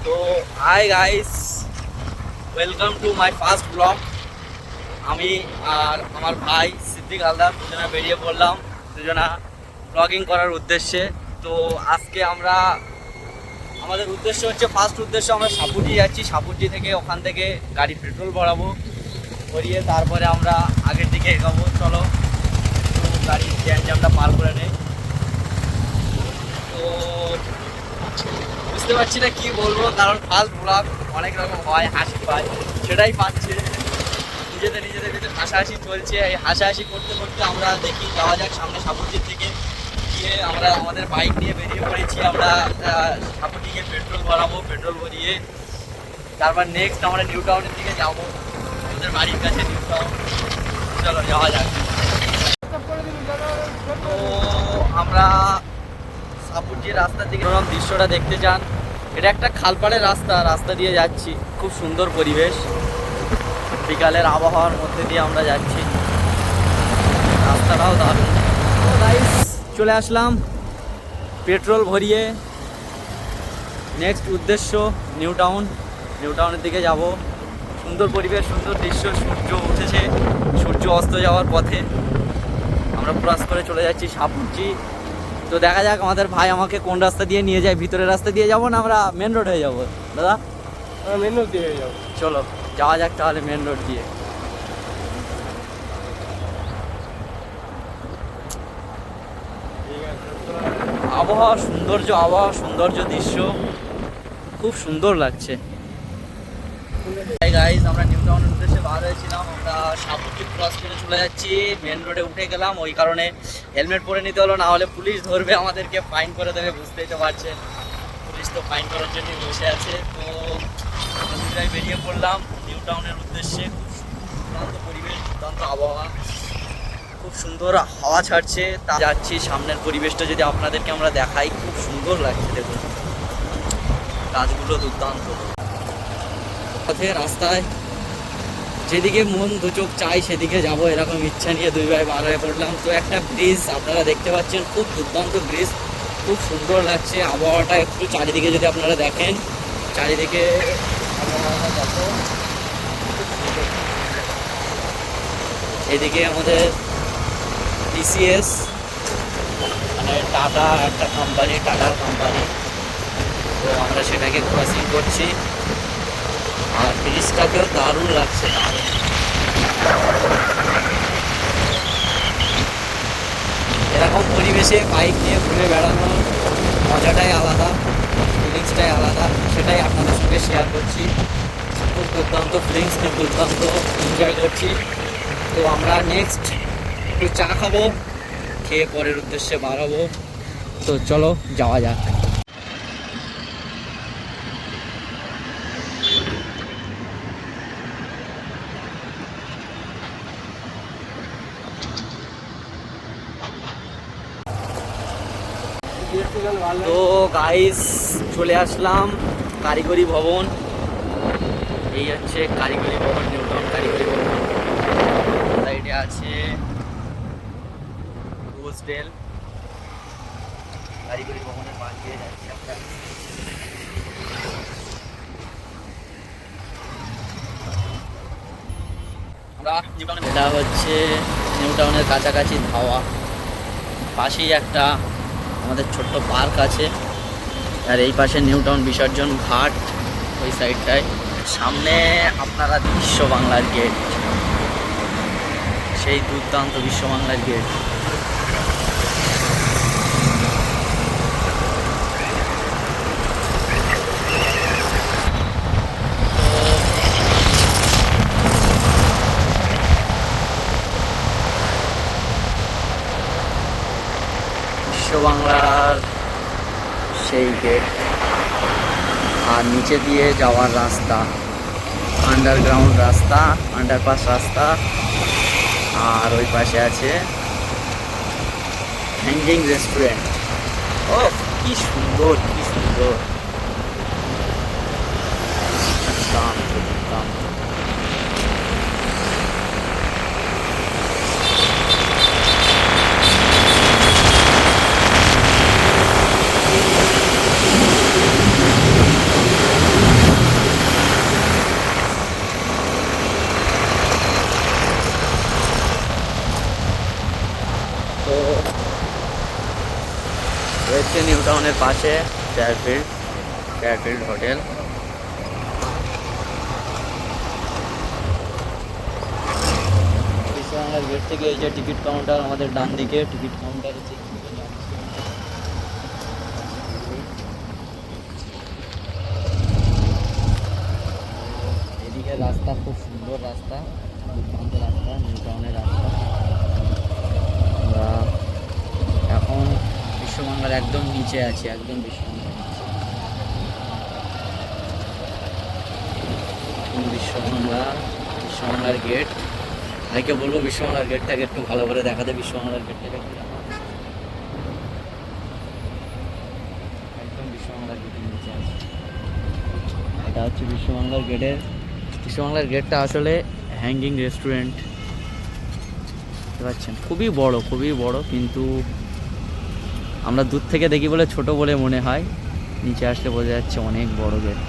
তো hi guys, welcome to my first blog. আমি আর আমার ভাই সিদ্দিক হালদার দুজনা বেরিয়ে পড়লাম, দুজনা ব্লগিং করার উদ্দেশ্যে। তো আজকে আমাদের উদ্দেশ্য হচ্ছে, ফার্স্ট উদ্দেশ্য আমরা সাপুরজি যাচ্ছি। সাপুরজি থেকে ওখান থেকে গাড়ি পেট্রোল ভরাবো, ভরিয়ে তারপরে আমরা আগের দিকে এগোবো। চলো একটু গাড়ির জ্যামটা পার করে নেই। তো বুঝতে পারছি না কি বলবো, কারণ ফার্স্ট ব্লগ অনেক রকম হয়, হাসি পায়, সেটাই পাচ্ছে। নিজেদের ভিতরে হাসাহাসি চলছে। এই হাসাহাসি করতে করতে আমরা দেখি যাওয়া যাক সামনে সাপুরজির থেকে গিয়ে। আমরা আমাদের বাইক নিয়ে বেরিয়ে পড়েছি। আমরা সাপুরজি গিয়ে পেট্রোল ভরাবো, পেট্রোল ভরিয়ে তারপর নেক্সট আমরা নিউ টাউনের দিকে যাবো, আমাদের বাড়ির কাছে নিউ টাউন। চলো যাওয়া যাক। তো আমরা সাপুরজির রাস্তা থেকে দৃশ্যটা দেখতে চান, এটা একটা খালপাড়ের রাস্তা দিয়ে যাচ্ছি। খুব সুন্দর পরিবেশ, বিকালের আবহাওয়ার মধ্যে দিয়ে আমরা যাচ্ছি, রাস্তাটাও দারুণ। তো গাইস চলে আসলাম পেট্রোল ভরিয়ে। নেক্সট উদ্দেশ্য নিউ টাউনের দিকে যাব। সুন্দর পরিবেশ, সুন্দর দৃশ্য, সূর্য উঠেছে, সূর্য অস্ত যাওয়ার পথে আমরা ক্রস করে চলে যাচ্ছি সাপুরজি। তো দেখা যাক আমাদের ভাই আমাকে কোন রাস্তা দিয়ে নিয়ে যায়। ভিতরের রাস্তা দিয়ে যাবো না আমরা মেন রোড হয়ে যাবো? দাদা মেন রোড দিয়ে যাবো। চলো যাওয়া যাক তাহলে মেন রোড দিয়ে। আবহাওয়া সৌন্দর্য দৃশ্য খুব সুন্দর লাগছে। গাইস আমরা নিউ টাউনের উদ্দেশ্যে বার হয়েছিলাম, আমরা সাপুরজি ক্রস করে চলে যাচ্ছি, মেন রোডে উঠে গেলাম। ওই কারণে হেলমেট পরে নিতে হলো, না হলে পুলিশ ধরবে আমাদেরকে, ফাইন করে দেবে। বুঝতেই তো পারছেন, পুলিশ তো ফাইন করার জন্য বসে আছে। তো আমরা বেরিয়ে পড়লাম নিউ টাউনের উদ্দেশ্যে। খুব দুর্দান্ত পরিবেশ, দুর্দান্ত আবহাওয়া, খুব সুন্দর হাওয়া ছাড়ছে। তা যাচ্ছি, সামনের পরিবেশটা যদি আপনাদেরকে আমরা দেখাই, খুব সুন্দর লাগছে। দেখুন কাজগুলো দুর্দান্ত। পথে রাস্তায় যেদিকে মন দু চোখ চাই সেদিকে যাব, এরকম ইচ্ছা নিয়ে দুই ভাই বার হয়ে পড়লাম। তো একটা ব্রিজ আপনারা দেখতে পাচ্ছেন, খুব দুর্দান্ত ব্রিজ, খুব সুন্দর লাগছে। আবহাওয়াটা একটু চারিদিকে যদি আপনারা দেখেন, চারিদিকে আবহাওয়াটা দেখো। এদিকে আমাদের টিসিএস মানে টাটার কোম্পানি। তো আমরা সেটাকে ক্রসিং করছি, আর ব্রিজটাকেও দারুণ লাগছে। এরকম পরিবেশে বাইক নিয়ে ঘুরে বেড়ানোর মজাটাই আলাদা, ফিলিংসটাই আলাদা, সেটাই আপনাদের সঙ্গে শেয়ার করছি। খুব দুর্দান্ত ফিলিংস, খুব দুর্দান্ত এনজয় করছি। তো আমরা নেক্সট একটু চা খাবো, খেয়ে পরের উদ্দেশ্যে বার হবো। তো চলো যাওয়া যাক। তো গাইস চলে আসলাম কারিগরি ভবন। এই হচ্ছে কারিগরি ভবন, নিউ টাউন কারিগরি ভবন। সাইডে আছে হোস্টেল। কারিগরি ভবনের পাশ দিয়ে যাচ্ছি আমরা। এটা হচ্ছে নিউ টাউনের কাছাকাছি ধাওয়া, পাশেই একটা আমাদের ছোট্ট পার্ক আছে। আর এই পাশে নিউ টাউন বিসর্জন ঘাট, ওই সাইডটায়। সামনে আপনারা বিশ্ব বাংলার গেট, সেই দুর্দান্ত বিশ্ব বাংলার গেট। বাংলার সেই গেট, আর নিচে দিয়ে যাওয়ার রাস্তা, আন্ডারগ্রাউন্ড রাস্তা, আন্ডারপাস রাস্তা। আর ওই পাশে আছে হ্যাঙ্গিং রেস্টুরেন্ট। ও কি সুন্দর, কি সুন্দর, দুর্দান্ত দুর্দান্ত। রয়েছে নিউ টাউনের পাশে ফেয়ারফিল্ড হোটেল। বিশ্ববাংলার গেট থেকে এই যে টিকিট কাউন্টার আমাদের ডান দিকে, টিকিট কাউন্টার এদিকে রাস্তা খুব সুন্দর রাস্তা, দুর্দান্ত রাস্তা, নিউ টাউনের রাস্তা। আমরা এখন বিশ্ববাংলার একদম নিচে আছি, একদম বিশ্ববাংলার গেট। ভাইকে বলবো বিশ্ববাংলার গেটটাকে একটু ভালো করে দেখাতে। বিশ্ববাংলার গেটটাকে একদম বিশ্ববাংলার গেটের নিচে আছে। এটা হচ্ছে বিশ্ববাংলার গেটটা আসলে হ্যাঙ্গিং রেস্টুরেন্ট, দেখতে পাচ্ছেন, খুবই বড়, কিন্তু আমরা দূর থেকে দেখি বলে ছোট বলে মনে হয়, নিচে আসলে বোঝা যাচ্ছে অনেক বড় গেট।